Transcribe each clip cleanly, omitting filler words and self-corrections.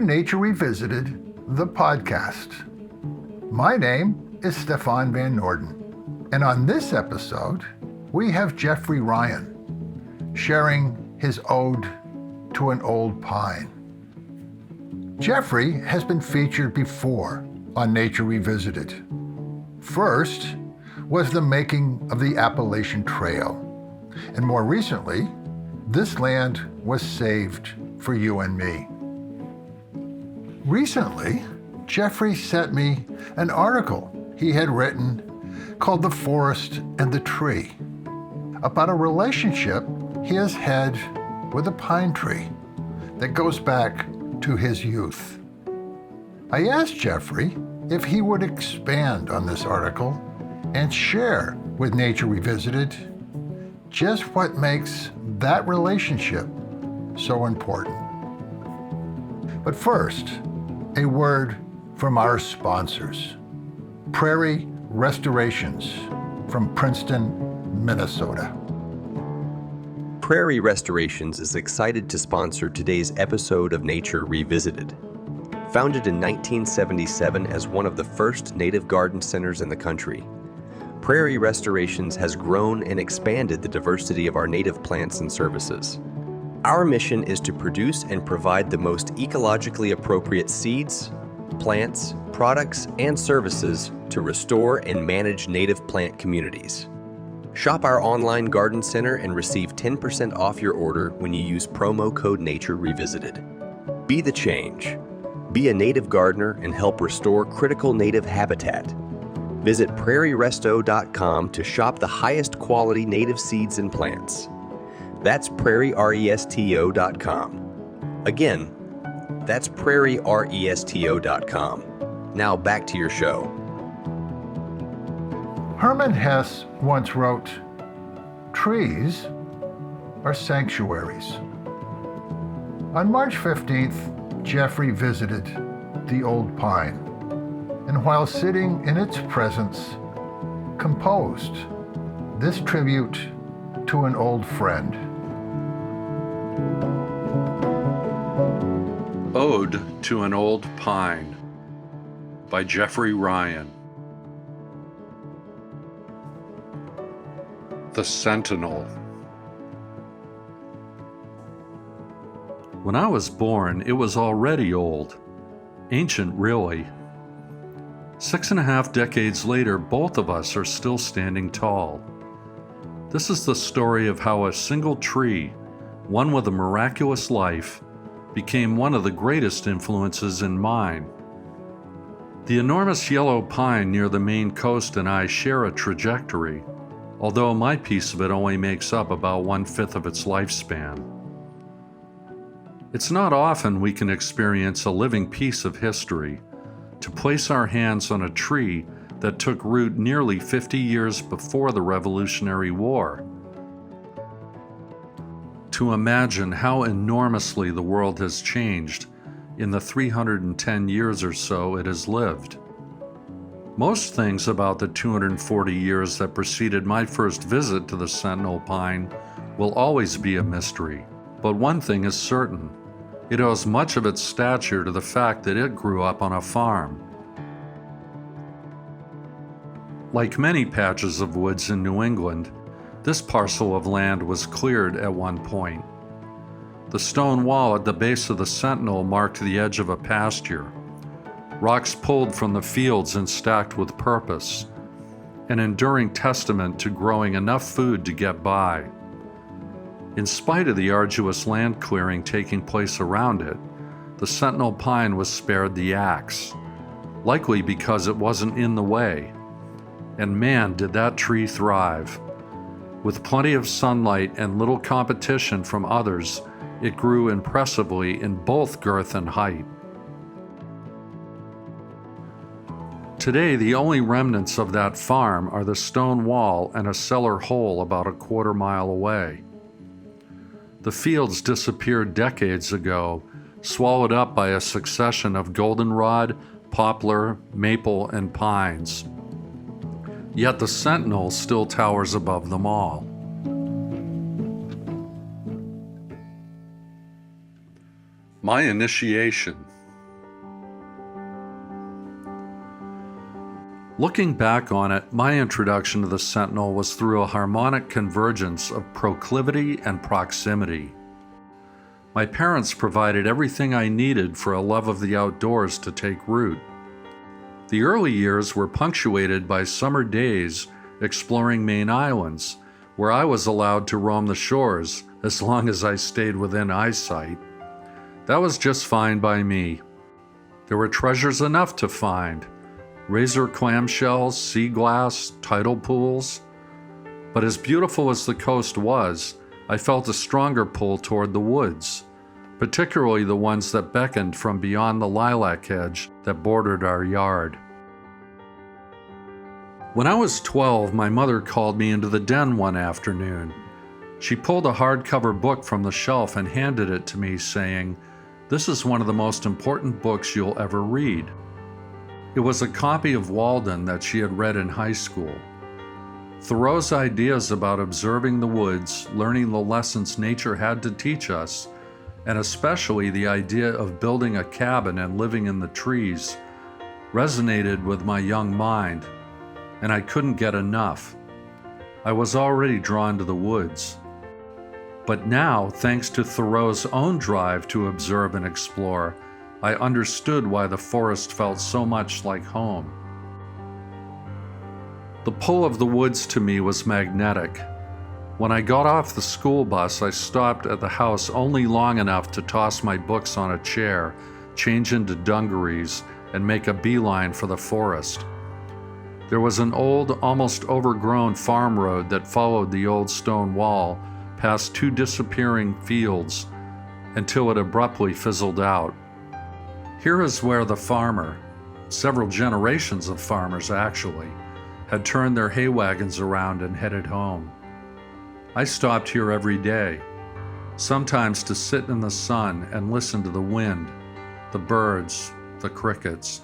Nature Revisited, the podcast. My name is Stefan Van Norden, and on this episode, we have Jeffrey Ryan sharing his ode to an old pine. Jeffrey has been featured before on Nature Revisited. First was the making of the Appalachian Trail, and more recently, this land was saved for you and me. Recently, Jeffrey sent me an article he had written called The Forest and the Tree, about a relationship he has had with a pine tree that goes back to his youth. I asked Jeffrey if he would expand on this article and share with Nature Revisited just what makes that relationship so important. But first, a word from our sponsors, Prairie Restorations from Princeton, Minnesota. Prairie Restorations is excited to sponsor today's episode of Nature Revisited. Founded in 1977 as one of the first native garden centers in the country, Prairie Restorations has grown and expanded the diversity of our native plants and services. Our mission is to produce and provide the most ecologically appropriate seeds, plants, products, and services to restore and manage native plant communities. Shop our online garden center and receive 10% off your order when you use promo code Nature Revisited. Be the change. Be a native gardener and help restore critical native habitat. Visit prairieresto.com to shop the highest quality native seeds and plants. That's prairieresto.com. Again, that's prairieresto.com. Now back to your show. Hermann Hesse once wrote, "Trees are sanctuaries." On March 15th, Jeffrey visited the old pine, and while sitting in its presence, composed this tribute to an old friend. Ode to an Old Pine by Jeffrey Ryan. The Sentinel. When I was born, it was already old. Ancient, really. 6.5 decades later, both of us are still standing tall. This is the story of how a single tree, one with a miraculous life, became one of the greatest influences in mine. The enormous yellow pine near the Maine coast and I share a trajectory, although my piece of it only makes up about 1/5 of its lifespan. It's not often we can experience a living piece of history, to place our hands on a tree that took root nearly 50 years before the Revolutionary War. To imagine how enormously the world has changed in the 310 years or so it has lived. Most things about the 240 years that preceded my first visit to the Sentinel Pine will always be a mystery, but one thing is certain. It owes much of its stature to the fact that it grew up on a farm. Like many patches of woods in New England, this parcel of land was cleared at one point. The stone wall at the base of the Sentinel marked the edge of a pasture. Rocks pulled from the fields and stacked with purpose, an enduring testament to growing enough food to get by. In spite of the arduous land clearing taking place around it, the Sentinel Pine was spared the axe, likely because it wasn't in the way. And man, did that tree thrive. With plenty of sunlight and little competition from others, it grew impressively in both girth and height. Today, the only remnants of that farm are the stone wall and a cellar hole about a 1/4 mile away. The fields disappeared decades ago, swallowed up by a succession of goldenrod, poplar, maple, and pines. Yet the Sentinel still towers above them all. My initiation. Looking back on it, my introduction to the Sentinel was through a harmonic convergence of proclivity and proximity. My parents provided everything I needed for a love of the outdoors to take root. The early years were punctuated by summer days exploring Maine islands, where I was allowed to roam the shores as long as I stayed within eyesight. That was just fine by me. There were treasures enough to find: razor clamshells, sea glass, tidal pools. But as beautiful as the coast was, I felt a stronger pull toward the woods, particularly the ones that beckoned from beyond the lilac hedge that bordered our yard. When I was 12, my mother called me into the den one afternoon. She pulled a hardcover book from the shelf and handed it to me, saying, "This is one of the most important books you'll ever read." It was a copy of Walden that she had read in high school. Thoreau's ideas about observing the woods, learning the lessons nature had to teach us, and especially the idea of building a cabin and living in the trees, resonated with my young mind, and I couldn't get enough. I was already drawn to the woods. But now, thanks to Thoreau's own drive to observe and explore, I understood why the forest felt so much like home. The pull of the woods to me was magnetic. When I got off the school bus, I stopped at the house only long enough to toss my books on a chair, change into dungarees, and make a beeline for the forest. There was an old, almost overgrown farm road that followed the old stone wall past two disappearing fields until it abruptly fizzled out. Here is where the farmer, several generations of farmers actually, had turned their hay wagons around and headed home. I stopped here every day, sometimes to sit in the sun and listen to the wind, the birds, the crickets,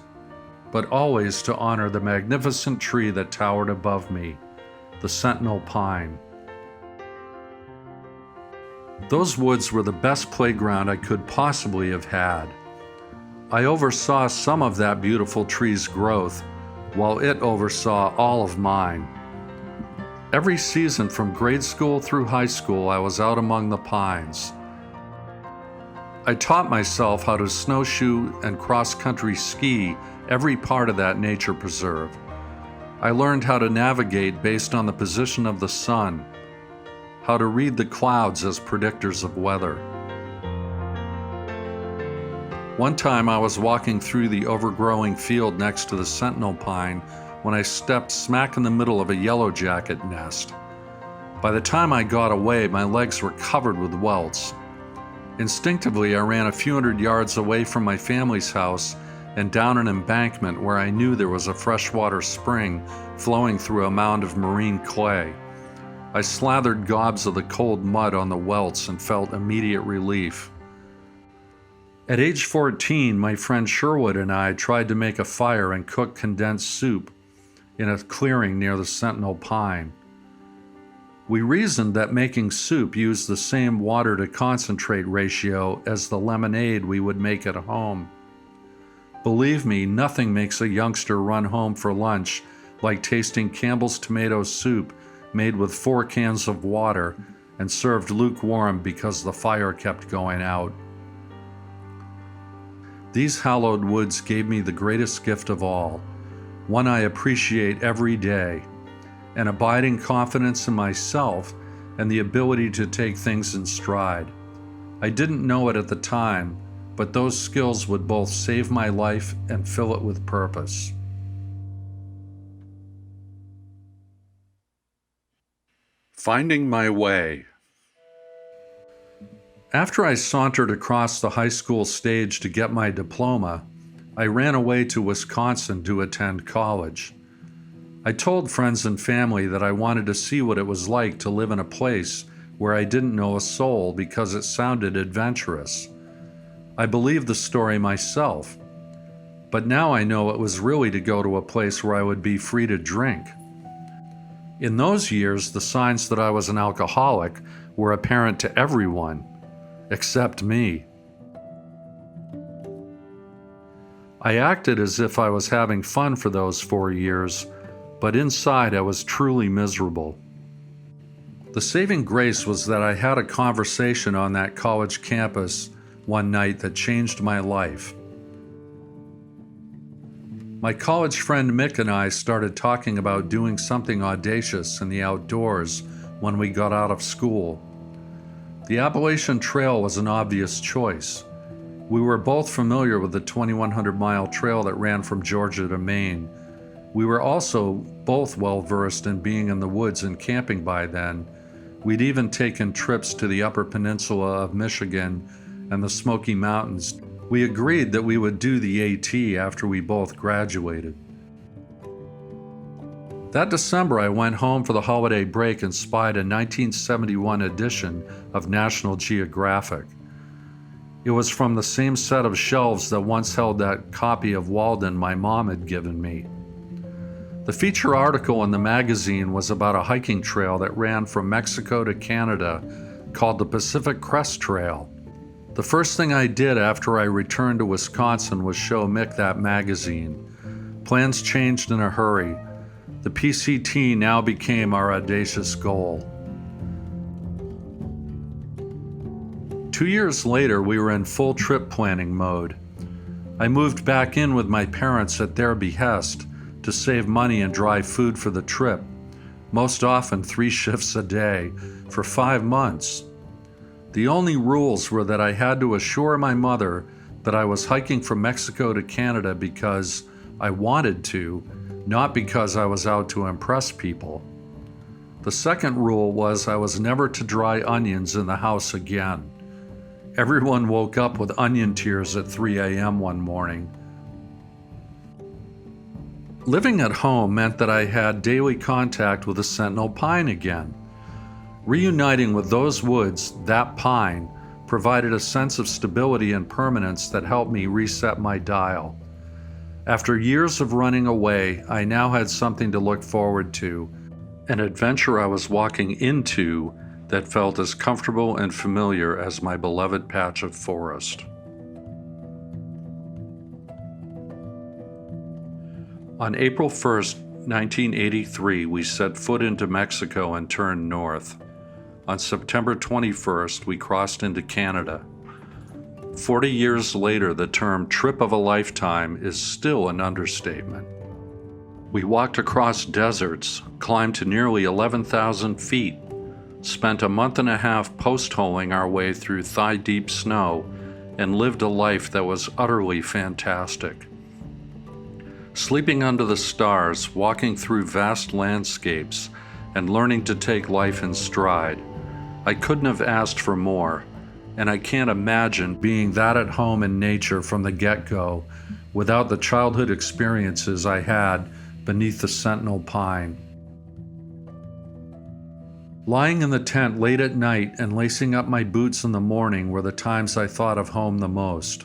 but always to honor the magnificent tree that towered above me, the sentinel pine. Those woods were the best playground I could possibly have had. I oversaw some of that beautiful tree's growth, while it oversaw all of mine. Every season from grade school through high school, I was out among the pines. I taught myself how to snowshoe and cross-country ski every part of that nature preserve. I learned how to navigate based on the position of the sun, how to read the clouds as predictors of weather. One time I was walking through the overgrowing field next to the sentinel pine when I stepped smack in the middle of a yellow jacket nest. By the time I got away, my legs were covered with welts. Instinctively, I ran a few hundred yards away from my family's house and down an embankment where I knew there was a freshwater spring flowing through a mound of marine clay. I slathered gobs of the cold mud on the welts and felt immediate relief. At age 14, my friend Sherwood and I tried to make a fire and cook condensed soup in a clearing near the sentinel pine. We reasoned that making soup used the same water to concentrate ratio as the lemonade we would make at home. Believe me, nothing makes a youngster run home for lunch like tasting Campbell's tomato soup made with 4 cans of water and served lukewarm because the fire kept going out. These hallowed woods gave me the greatest gift of all, one I appreciate every day, an abiding confidence in myself and the ability to take things in stride. I didn't know it at the time, but those skills would both save my life and fill it with purpose. Finding my way. After I sauntered across the high school stage to get my diploma, I ran away to Wisconsin to attend college. I told friends and family that I wanted to see what it was like to live in a place where I didn't know a soul because it sounded adventurous. I believed the story myself, but now I know it was really to go to a place where I would be free to drink. In those years, the signs that I was an alcoholic were apparent to everyone, except me. I acted as if I was having fun for those 4 years, but inside I was truly miserable. The saving grace was that I had a conversation on that college campus one night that changed my life. My college friend Mick and I started talking about doing something audacious in the outdoors when we got out of school. The Appalachian Trail was an obvious choice. We were both familiar with the 2,100-mile trail that ran from Georgia to Maine. We were also both well-versed in being in the woods and camping by then. We'd even taken trips to the Upper Peninsula of Michigan and the Smoky Mountains. We agreed that we would do the AT after we both graduated. That December, I went home for the holiday break and spied a 1971 edition of National Geographic. It was from the same set of shelves that once held that copy of Walden my mom had given me. The feature article in the magazine was about a hiking trail that ran from Mexico to Canada called the Pacific Crest Trail. The first thing I did after I returned to Wisconsin was show Mick that magazine. Plans changed in a hurry. The PCT now became our audacious goal. 2 years later, we were in full trip planning mode. I moved back in with my parents at their behest to save money and dry food for the trip, most often 3 shifts a day, for 5 months. The only rules were that I had to assure my mother that I was hiking from Mexico to Canada because I wanted to, not because I was out to impress people. The second rule was I was never to dry onions in the house again. Everyone woke up with onion tears at 3 a.m. one morning. Living at home meant that I had daily contact with the sentinel pine again. Reuniting with those woods, that pine, provided a sense of stability and permanence that helped me reset my dial. After years of running away, I now had something to look forward to, an adventure I was walking into that felt as comfortable and familiar as my beloved patch of forest. On April 1st, 1983, we set foot into Mexico and turned north. On September 21st, we crossed into Canada. 40 years later, the term trip of a lifetime is still an understatement. We walked across deserts, climbed to nearly 11,000 feet, spent a month and a half post-holing our way through thigh-deep snow, and lived a life that was utterly fantastic. Sleeping under the stars, walking through vast landscapes, and learning to take life in stride. I couldn't have asked for more, and I can't imagine being that at home in nature from the get-go without the childhood experiences I had beneath the sentinel pine. Lying in the tent late at night and lacing up my boots in the morning were the times I thought of home the most.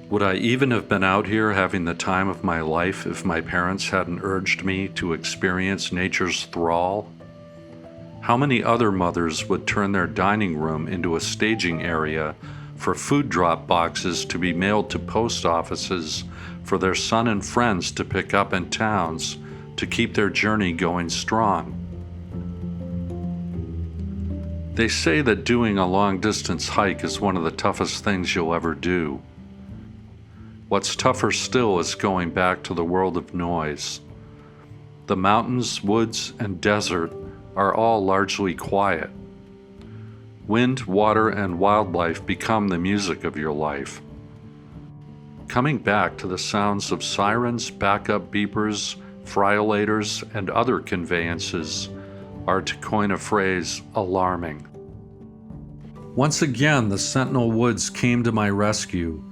Would I even have been out here having the time of my life if my parents hadn't urged me to experience nature's thrall? How many other mothers would turn their dining room into a staging area for food drop boxes to be mailed to post offices for their son and friends to pick up in towns to keep their journey going strong? They say that doing a long-distance hike is one of the toughest things you'll ever do. What's tougher still is going back to the world of noise. The mountains, woods, and desert are all largely quiet. Wind, water, and wildlife become the music of your life. Coming back to the sounds of sirens, backup beepers, friolators, and other conveyances are, to coin a phrase, alarming. Once again, the Sentinel Woods came to my rescue,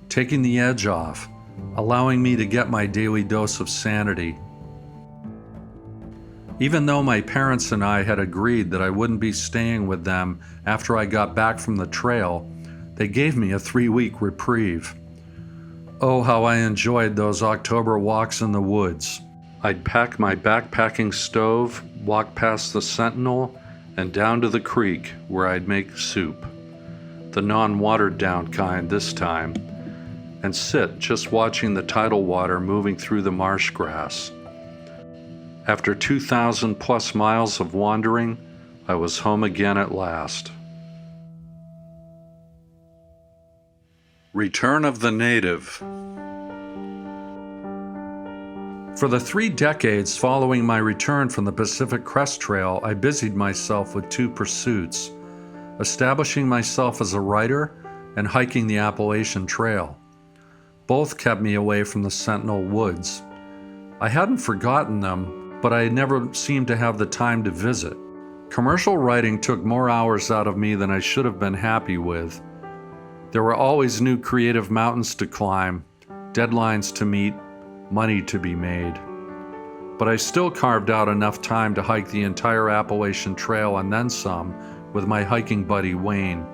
taking the edge off, allowing me to get my daily dose of sanity. Even though my parents and I had agreed that I wouldn't be staying with them after I got back from the trail, they gave me a 3-week reprieve. Oh, how I enjoyed those October walks in the woods. I'd pack my backpacking stove, walk past the Sentinel, and down to the creek where I'd make soup. The non-watered down kind this time. and sit just watching the tidal water moving through the marsh grass. After 2,000 plus miles of wandering, I was home again at last. Return of the Native. For the 3 decades following my return from the Pacific Crest Trail, I busied myself with 2 pursuits: establishing myself as a writer and hiking the Appalachian Trail. Both kept me away from the Sentinel Woods. I hadn't forgotten them, but I never seemed to have the time to visit. Commercial writing took more hours out of me than I should have been happy with. There were always new creative mountains to climb, deadlines to meet, money to be made. But I still carved out enough time to hike the entire Appalachian Trail and then some with my hiking buddy Wayne.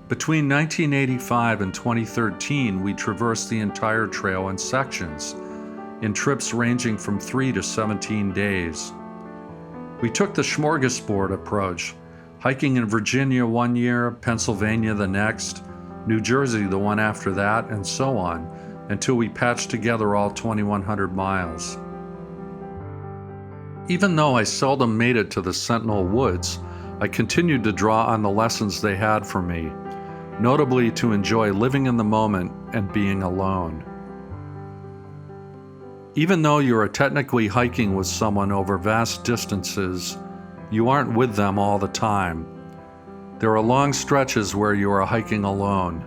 Between 1985 and 2013, we traversed the entire trail in sections, in trips ranging from 3 to 17 days. We took the smorgasbord approach, hiking in Virginia one year, Pennsylvania the next, New Jersey the one after that, and so on, until we patched together all 2,100 miles. Even though I seldom made it to the Sentinel Woods, I continued to draw on the lessons they had for me, notably to enjoy living in the moment and being alone. Even though you are technically hiking with someone over vast distances, you aren't with them all the time. There are long stretches where you are hiking alone.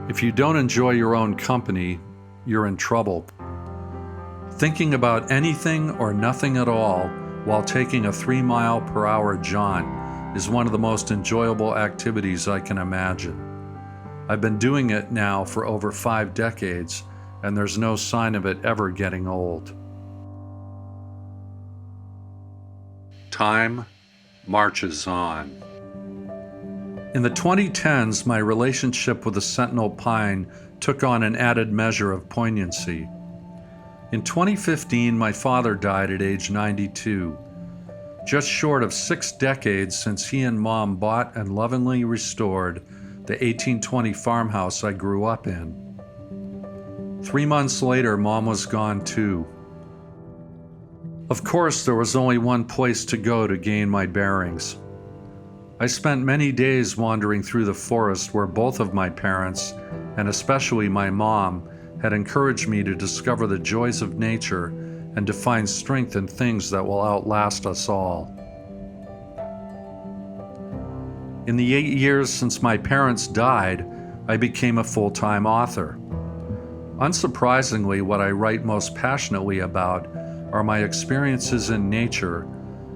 If you don't enjoy your own company, you're in trouble. Thinking about anything or nothing at all while taking a 3-mile-per-hour jaunt is one of the most enjoyable activities I can imagine. I've been doing it now for over 5 decades, and there's no sign of it ever getting old. Time marches on. In the 2010s, my relationship with the Sentinel Pine took on an added measure of poignancy. In 2015, my father died at age 92, just short of 6 decades since he and Mom bought and lovingly restored the 1820 farmhouse I grew up in. 3 months later, Mom was gone too. Of course, there was only one place to go to gain my bearings. I spent many days wandering through the forest where both of my parents, and especially my mom, had encouraged me to discover the joys of nature and to find strength in things that will outlast us all. In the 8 years since my parents died, I became a full-time author. Unsurprisingly, what I write most passionately about are my experiences in nature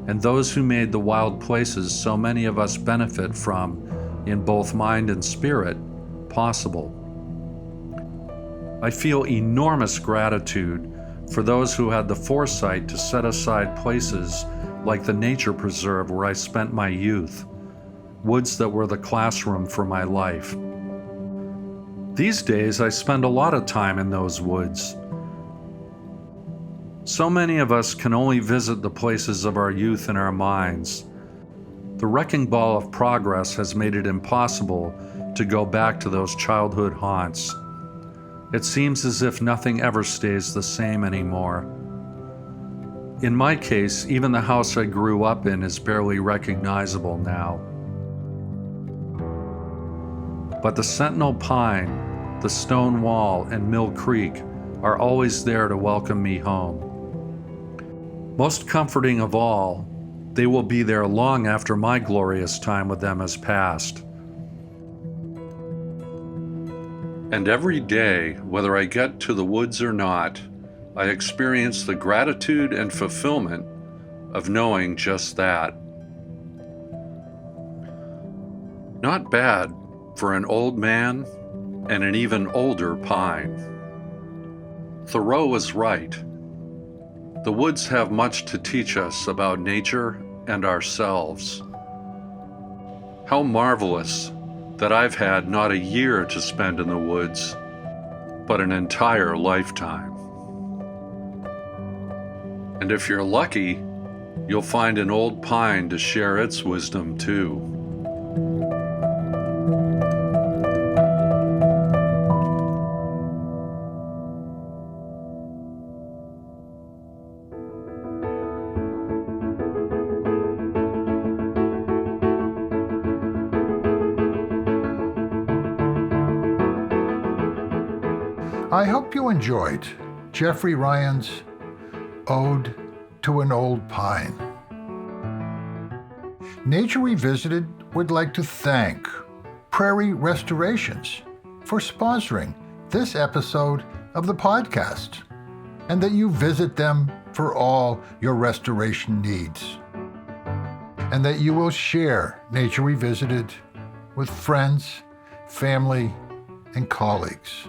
and those who made the wild places so many of us benefit from, in both mind and spirit, possible. I feel enormous gratitude for those who had the foresight to set aside places like the nature preserve where I spent my youth, woods that were the classroom for my life. These days, I spend a lot of time in those woods. So many of us can only visit the places of our youth in our minds. The wrecking ball of progress has made it impossible to go back to those childhood haunts. It seems as if nothing ever stays the same anymore. In my case, even the house I grew up in is barely recognizable now. But the Sentinel Pine, the Stone Wall, and Mill Creek are always there to welcome me home. Most comforting of all, they will be there long after my glorious time with them has passed. And every day, whether I get to the woods or not, I experience the gratitude and fulfillment of knowing just that. Not bad for an old man and an even older pine. Thoreau was right. The woods have much to teach us about nature and ourselves. How marvelous that I've had not a year to spend in the woods, but an entire lifetime. And if you're lucky, you'll find an old pine to share its wisdom too. I hope you enjoyed Jeffrey Ryan's Ode to an Old Pine. Nature Revisited would like to thank Prairie Restorations for sponsoring this episode of the podcast, and that you visit them for all your restoration needs, and that you will share Nature Revisited with friends, family, and colleagues.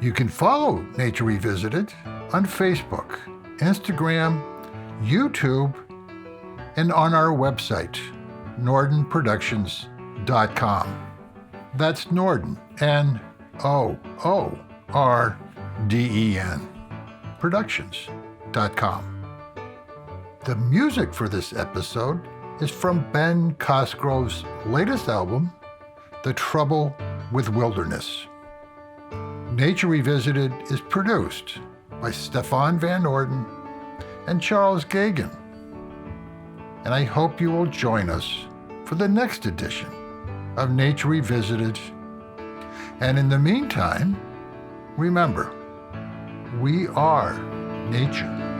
You can follow Nature Revisited on Facebook, Instagram, YouTube, and on our website, nordenproductions.com. That's Norden, Noorden, productions.com. The music for this episode is from Ben Cosgrove's latest album, The Trouble with Wilderness. Nature Revisited is produced by Stefan Van Orden and Charles Gagan. And I hope you will join us for the next edition of Nature Revisited. And in the meantime, remember, we are nature.